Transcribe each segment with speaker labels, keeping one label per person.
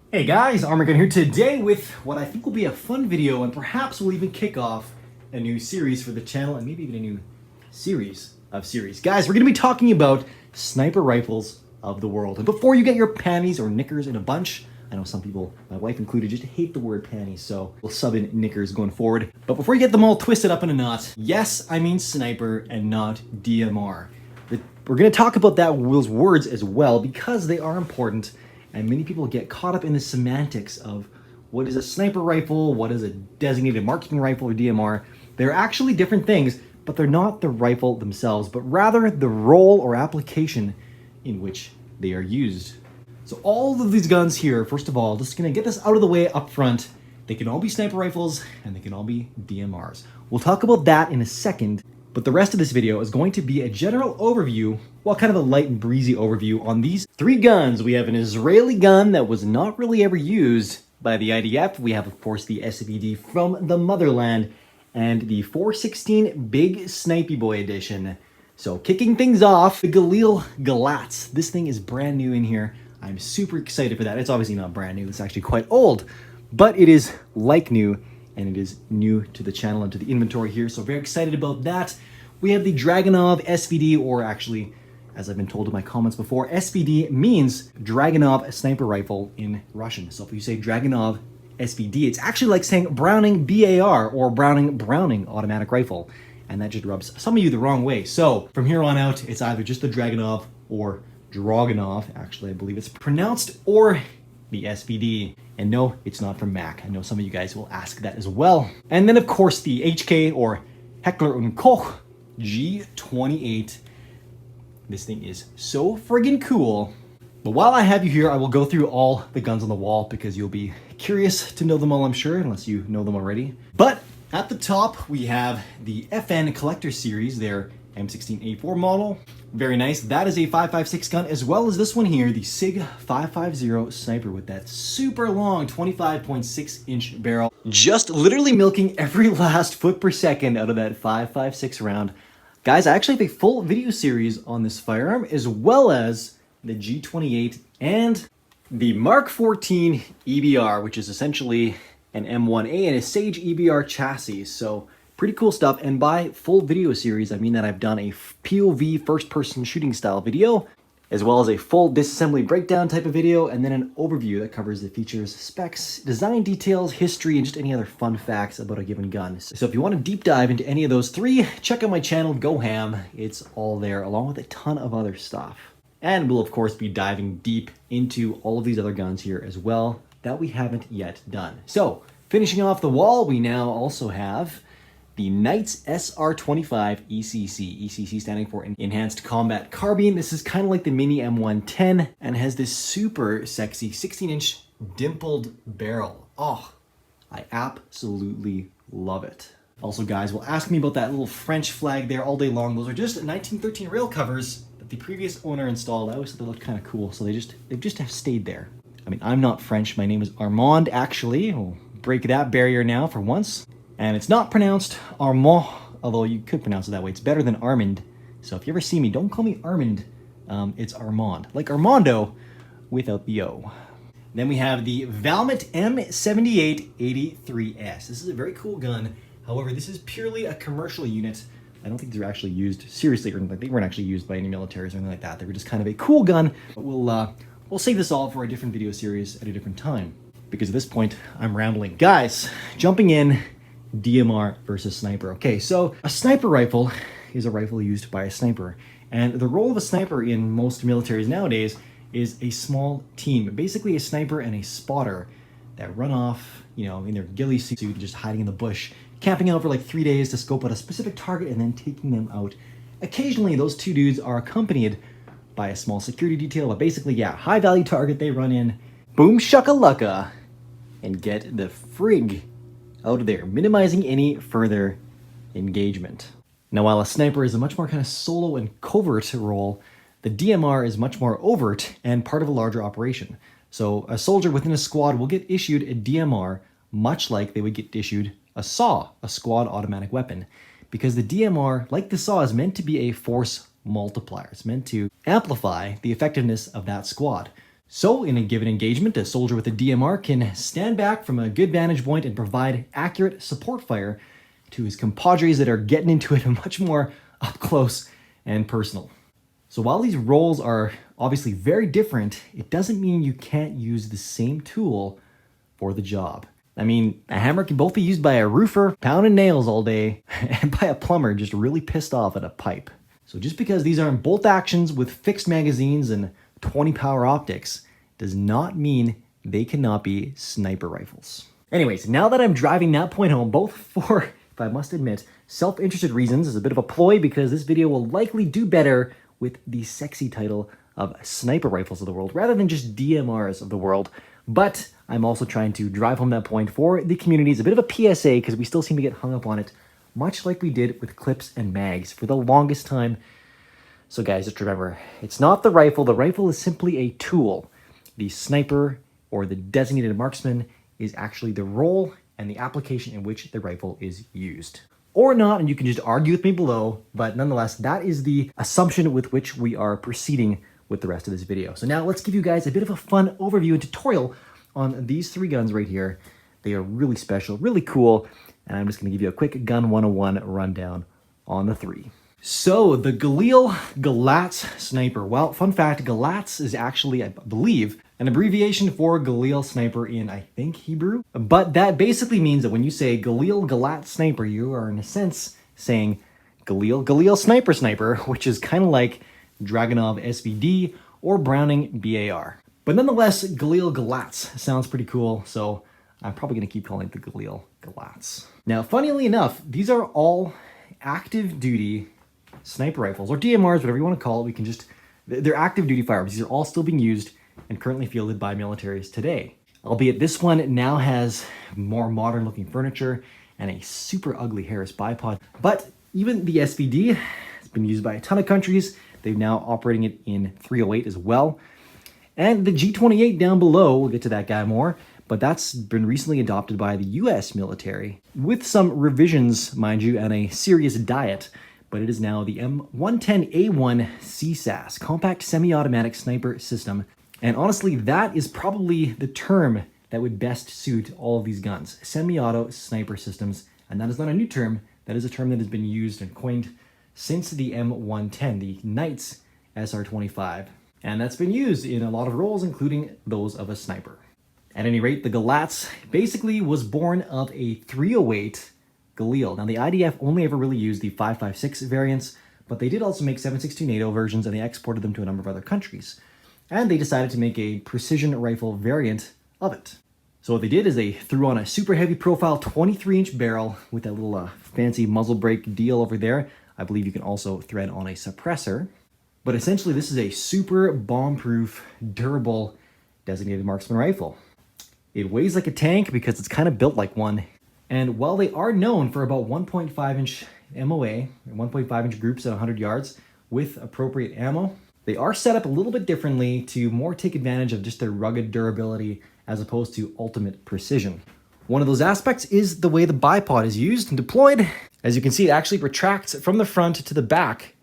Speaker 1: Hey guys, Arm&Gun here today with what I think will be a fun video, and perhaps we'll even kick off a new series for the channel and maybe even a new series of series. Guys, we're going to be talking about sniper rifles of the world. And before you get your panties or knickers in a bunch, I know some people, my wife included, just hate the word panties, so we'll sub in knickers going forward. But before you get them all twisted up in a knot, yes, I mean sniper and not DMR. We're going to talk about those words as well because they are important. And many people get caught up in the semantics of what is a sniper rifle, what is a designated marksman rifle or DMR. They're actually different things, but they're not the rifle themselves, but rather the role or application in which they are used. So all of these guns here, first of all, just gonna get this out of the way up front. They can all be sniper rifles and they can all be DMRs. We'll talk about that in a second. But the rest of this video is going to be a general overview, well, kind of a light and breezy overview on these three guns. We have an Israeli gun that was not really ever used by the IDF. We have, of course, the SVD from the motherland and the 416 Big Snipey Boy edition. So kicking things off, the Galil Galatz. This thing is brand new in here. I'm super excited for that. It's obviously not brand new. It's actually quite old, but it is like new. And it is new to the channel and to the inventory here, so very excited about that. We have the Dragunov SVD, or actually, as I've been told in my comments before, SVD means Dragunov sniper rifle in Russian. So if you say Dragunov SVD, it's actually like saying Browning BAR or Browning automatic rifle. And that just rubs some of you the wrong way. So from here on out, it's either just the Dragunov or Dragunov, actually I believe it's pronounced, or the SVD. And no, it's not from Mac. I know some of you guys will ask that as well. And then of course the Hk or Hk G28. This thing is so friggin' cool. But while I have you here, I will go through all the guns on the wall because you'll be curious to know them all, I'm sure, unless you know them already. But at the top, we have the FN Collector Series, their M16A4 model. Very nice. That is a 5.56 gun, as well as this one here, the SIG 550 sniper with that super long 25.6-inch barrel. Just literally milking every last foot per second out of that 5.56 round. Guys, I actually have a full video series on this firearm, as well as the G28 and the Mark 14 EBR, which is essentially an M1A and a Sage EBR chassis. So pretty cool stuff. And by full video series, I mean that I've done a POV first-person shooting style video, as well as a full disassembly breakdown type of video, and then an overview that covers the features, specs, design details, history, and just any other fun facts about a given gun. So if you want to deep dive into any of those three, check out my channel, Go Ham. It's all there, along with a ton of other stuff. And we'll, of course, be diving deep into all of these other guns here as well that we haven't yet done. So finishing off the wall, we now also have the Knights SR25 ECC. ECC standing for Enhanced Combat Carbine. This is kind of like the mini M110 and has this super sexy 16-inch dimpled barrel. Oh, I absolutely love it. Also, guys, will ask me about that little French flag there all day long. Those are just 1913 rail covers that the previous owner installed. I always thought they looked kind of cool, so they just have stayed there. I mean, I'm not French. My name is Armand, actually. We'll break that barrier now for once. And it's not pronounced Armand, although you could pronounce it that way. It's better than Armand. So if you ever see me, don't call me Armand. It's Armand, like Armando without the O. Then we have the Valmet M7883S. This is a very cool gun. However, this is purely a commercial unit. I don't think they're actually used seriously, or they weren't actually used by any militaries or anything like that. They were just kind of a cool gun. But we'll save this all for a different video series at a different time, because at this point I'm rambling. Guys, jumping in. DMR versus sniper. Okay, so a sniper rifle is a rifle used by a sniper. And the role of a sniper in most militaries nowadays is a small team. Basically a sniper and a spotter that run off, you know, in their ghillie suit, just hiding in the bush, camping out for like 3 days to scope out a specific target and then taking them out. Occasionally those two dudes are accompanied by a small security detail, but basically, yeah, high value target, they run in, boom shakalaka, and get the frig out of there, minimizing any further engagement. Now, while a sniper is a much more kind of solo and covert role, the DMR is much more overt and part of a larger operation. So a soldier within a squad will get issued a DMR much like they would get issued a SAW, a squad automatic weapon, because the DMR, like the SAW, is meant to be a force multiplier. It's meant to amplify the effectiveness of that squad. So in a given engagement, a soldier with a DMR can stand back from a good vantage point and provide accurate support fire to his compadres that are getting into it much more up close and personal. So while these roles are obviously very different, it doesn't mean you can't use the same tool for the job. I mean, a hammer can both be used by a roofer pounding nails all day and by a plumber just really pissed off at a pipe. So just because these aren't bolt actions with fixed magazines and 20 power optics does not mean they cannot be sniper rifles. Anyways, now that I'm driving that point home, both for, if I must admit, self-interested reasons, is a bit of a ploy because this video will likely do better with the sexy title of sniper rifles of the world rather than just DMRs of the world. But I'm also trying to drive home that point for the community. It's a bit of a PSA because we still seem to get hung up on it, much like we did with clips and mags for the longest time. So guys, just remember, it's not the rifle. The rifle is simply a tool. The sniper or the designated marksman is actually the role and the application in which the rifle is used. Or not, and you can just argue with me below, but nonetheless, that is the assumption with which we are proceeding with the rest of this video. So now let's give you guys a bit of a fun overview and tutorial on these three guns right here. They are really special, really cool, and I'm just gonna give you a quick gun 101 rundown on the three. So the Galil Galatz sniper. Well, fun fact, Galatz is actually, I believe, an abbreviation for Galil sniper in, I think, Hebrew. But that basically means that when you say Galil Galatz sniper, you are in a sense saying Galil sniper, which is kind of like Dragunov SVD or Browning BAR. But nonetheless, Galil Galatz sounds pretty cool, so I'm probably gonna keep calling it the Galil Galatz. Now, funnily enough, these are all active duty sniper rifles, or DMRs, whatever you want to call it. They're active duty firearms. These are all still being used and currently fielded by militaries today. Albeit this one now has more modern looking furniture and a super ugly Harris bipod. But even the SVD has been used by a ton of countries. They're now operating it in 308 as well. And the G28 down below, we'll get to that guy more, but that's been recently adopted by the US military with some revisions, mind you, and a serious diet. But it is now the M110A1 CSAS, Compact Semi-Automatic Sniper System. And honestly, that is probably the term that would best suit all of these guns, semi-auto sniper systems. And that is not a new term, that is a term that has been used and coined since the M110, the Knight's SR25. And that's been used in a lot of roles, including those of a sniper. At any rate, the Galatz basically was born of a 308 Galil. Now, the IDF only ever really used the 5.56 variants, but they did also make 7.62 NATO versions, and they exported them to a number of other countries. And they decided to make a precision rifle variant of it. So what they did is they threw on a super heavy profile 23-inch barrel with that little fancy muzzle brake deal over there. I believe you can also thread on a suppressor. But essentially, this is a super bomb-proof, durable, designated marksman rifle. It weighs like a tank because it's kind of built like one. And while they are known for about 1.5-inch MOA, 1.5-inch groups at 100 yards with appropriate ammo, they are set up a little bit differently to more take advantage of just their rugged durability as opposed to ultimate precision. One of those aspects is the way the bipod is used and deployed. As you can see, it actually retracts from the front to the back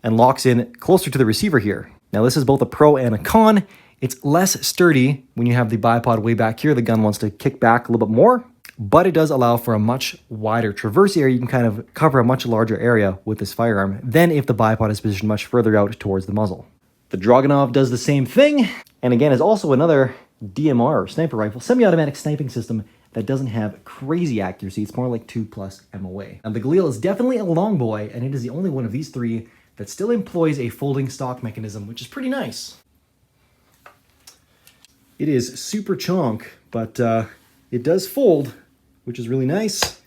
Speaker 1: and locks in closer to the receiver here. Now, this is both a pro and a con. It's less sturdy when you have the bipod way back here. The gun wants to kick back a little bit more, but it does allow for a much wider traverse area. You can kind of cover a much larger area with this firearm than if the bipod is positioned much further out towards the muzzle. The Dragunov does the same thing, and again is also another DMR, or sniper rifle, semi-automatic sniping system that doesn't have crazy accuracy. It's more like 2+ MOA. And the Galil is definitely a long boy, and it is the only one of these three that still employs a folding stock mechanism, which is pretty nice. It is super chonk, but it does fold, which is really nice.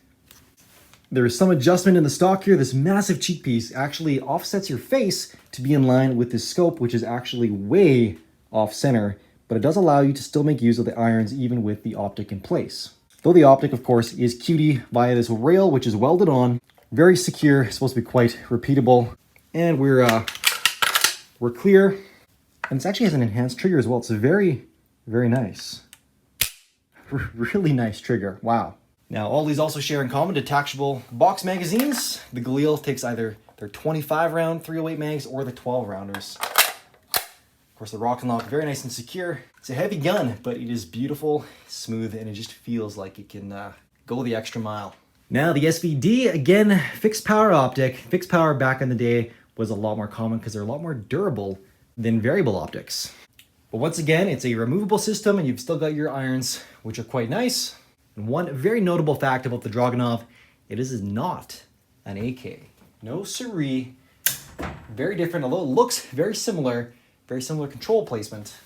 Speaker 1: There is some adjustment in the stock here. This massive cheek piece actually offsets your face to be in line with this scope, which is actually way off center, but it does allow you to still make use of the irons even with the optic in place. Though the optic, of course, is QD via this rail, which is welded on, very secure, supposed to be quite repeatable, and we're clear. And this actually has an enhanced trigger as well. It's very, very nice. Really nice trigger, wow. Now, all these also share in common detachable box magazines. The Galil takes either their 25-round 308 mags or the 12-rounders. Of course, the rock and lock, very nice and secure. It's a heavy gun, but it is beautiful, smooth, and it just feels like it can go the extra mile. Now the SVD, again, fixed power optic. Fixed power back in the day was a lot more common because they're a lot more durable than variable optics. But once again, it's a removable system and you've still got your irons, which are quite nice. And one very notable fact about the Dragunov, it is not an AK. No siree. Very different, although it looks very similar control placement.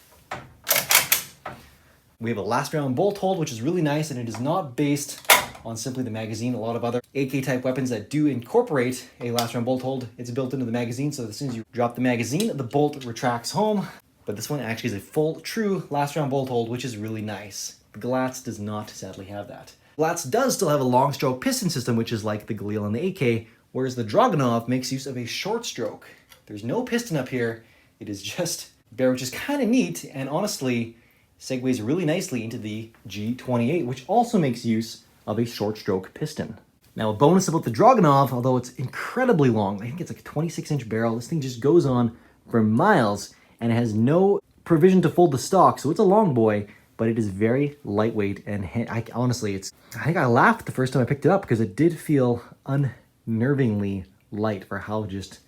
Speaker 1: We have a last round bolt hold, which is really nice, and it is not based on simply the magazine. A lot of other AK type weapons that do incorporate a last round bolt hold, it's built into the magazine, so as soon as you drop the magazine, the bolt retracts home. But this one actually is a full, true last round bolt hold, which is really nice. The Galatz does not sadly have that. Galatz does still have a long stroke piston system, which is like the Galil and the AK, whereas the Dragunov makes use of a short stroke. There's no piston up here. It is just bare, which is kind of neat, and honestly segues really nicely into the G28, which also makes use of a short stroke piston. Now, a bonus about the Dragunov, although it's incredibly long, I think it's like a 26-inch barrel, this thing just goes on for miles, and it has no provision to fold the stock, so it's a long boy, but it is very lightweight, and I think I laughed the first time I picked it up because it did feel unnervingly light for how just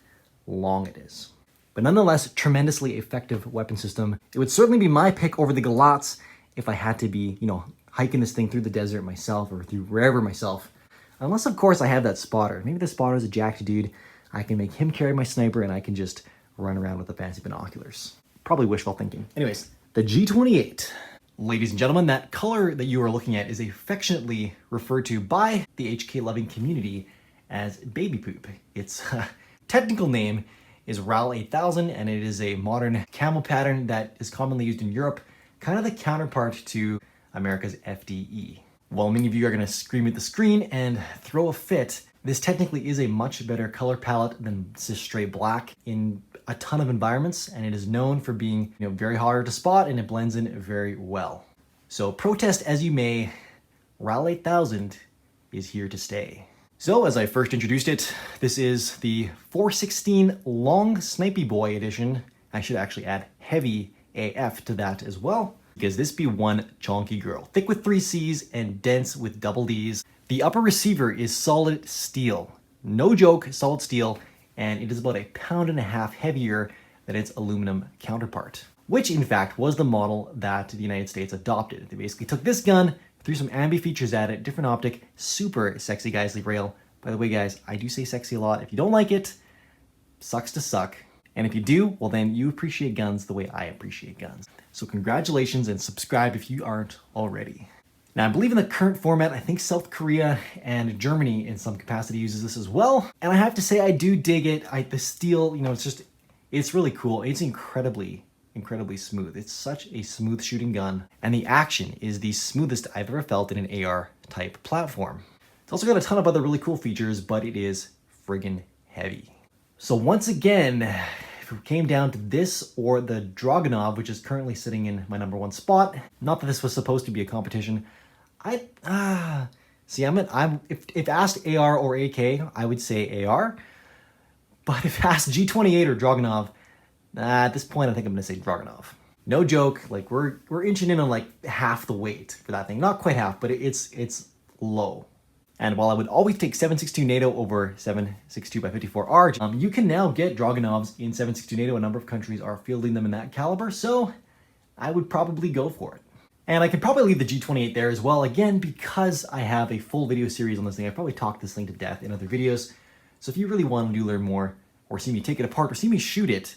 Speaker 1: long it is. But nonetheless, tremendously effective weapon system. It would certainly be my pick over the Galatz if I had to be, hiking this thing through the desert myself or through wherever myself. Unless, of course, I have that spotter. Maybe the spotter is a jacked dude. I can make him carry my sniper and I can just run around with the fancy binoculars. Probably wishful thinking. Anyways, the G28. Ladies and gentlemen, that color that you are looking at is affectionately referred to by the HK loving community as baby poop. Its technical name is RAL 8000, and it is a modern camel pattern that is commonly used in Europe, kind of the counterpart to America's FDE. While many of you are going to scream at the screen and throw a fit, this technically is a much better color palette than just straight black in a ton of environments, and it is known for being very harder to spot, and it blends in very well. So protest as you may, RAL 8000 is here to stay. So as I first introduced it, this is the 416 Long Snipey Boy edition. I should actually add heavy AF to that as well, because this be one chonky girl. Thick with 3 C's and dense with double D's. The upper receiver is solid steel. No joke, solid steel, and it is about 1.5 pounds heavier than its aluminum counterpart, which in fact was the model that the United States adopted. They basically took this gun, threw some ambi features at it, different optic, super sexy Geisley rail. By the way, guys, I do say sexy a lot. If you don't like it, sucks to suck. And if you do, well then you appreciate guns the way I appreciate guns. So congratulations and subscribe if you aren't already. Now I believe in the current format, I think South Korea and Germany in some capacity uses this as well. And I have to say I do dig it. The steel, it's really cool. It's incredibly smooth. It's such a smooth shooting gun, and the action is the smoothest I've ever felt in an AR type platform. It's also got a ton of other really cool features, but it is friggin' heavy. So once again, if it came down to this or the Dragunov, which is currently sitting in my #1 spot, not that this was supposed to be a competition, if asked AR or AK, I would say AR, but if asked G28 or Dragunov, at this point, I think I'm gonna say Dragunov. No joke, we're inching in on half the weight for that thing. Not quite half, but it's low. And while I would always take 7.62 NATO over 7.62 by 54R, you can now get Dragunovs in 7.62 NATO. A number of countries are fielding them in that caliber, so I would probably go for it. And I could probably leave the G28 there as well, again, because I have a full video series on this thing. I've probably talked this thing to death in other videos. So if you really want to learn more, or see me take it apart, or see me shoot it,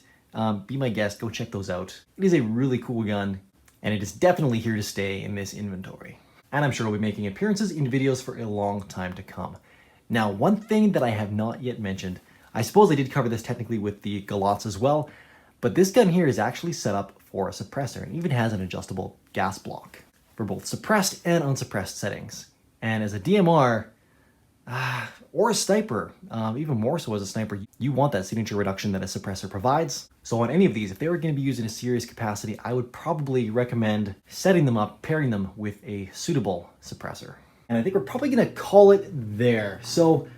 Speaker 1: be my guest, go check those out. It is a really cool gun, and it is definitely here to stay in this inventory. And I'm sure I'll be making appearances in videos for a long time to come. Now, one thing that I have not yet mentioned, I suppose I did cover this technically with the Galatz as well, but this gun here is actually set up for a suppressor and even has an adjustable gas block for both suppressed and unsuppressed settings. And as a DMR, or a sniper, even more so as a sniper, you want that signature reduction that a suppressor provides. So on any of these, if they were going to be used in a serious capacity, I would probably recommend setting them up, pairing them with a suitable suppressor. And I think we're probably going to call it there. So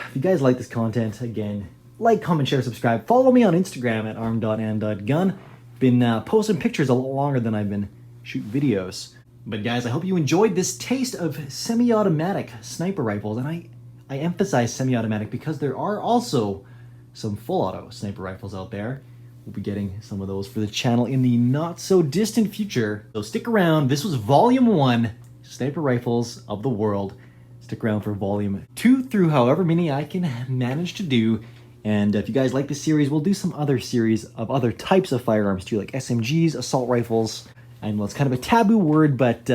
Speaker 1: if you guys like this content, again, like, comment, share, subscribe. Follow me on Instagram at arm.and.gun. been posting pictures a lot longer than I've been shooting videos. But guys, I hope you enjoyed this taste of semi-automatic sniper rifles. And I emphasize semi-automatic because there are also some full-auto sniper rifles out there. We'll be getting some of those for the channel in the not-so-distant future. So stick around. This was Volume 1, Sniper Rifles of the World. Stick around for Volume 2 through however many I can manage to do. And if you guys like this series, we'll do some other series of other types of firearms too, like SMGs, assault rifles. I know it's kind of a taboo word, but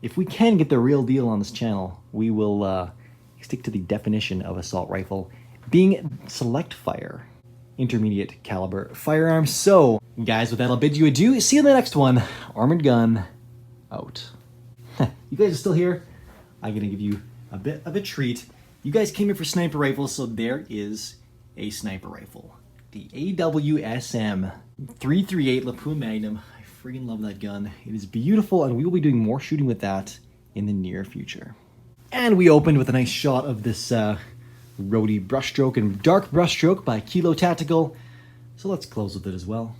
Speaker 1: if we can get the real deal on this channel, we will stick to the definition of assault rifle being select fire, intermediate caliber firearms. So, guys, with that, I'll bid you adieu. See you in the next one. Arm&Gun out. You guys are still here? I'm going to give you a bit of a treat. You guys came here for sniper rifles, so there is a sniper rifle. The AWSM 338 Lapua Magnum. I freaking love that gun. It is beautiful, and we will be doing more shooting with that in the near future. And we opened with a nice shot of this roadie brushstroke and dark brushstroke by Kilo Tactical. So let's close with it as well.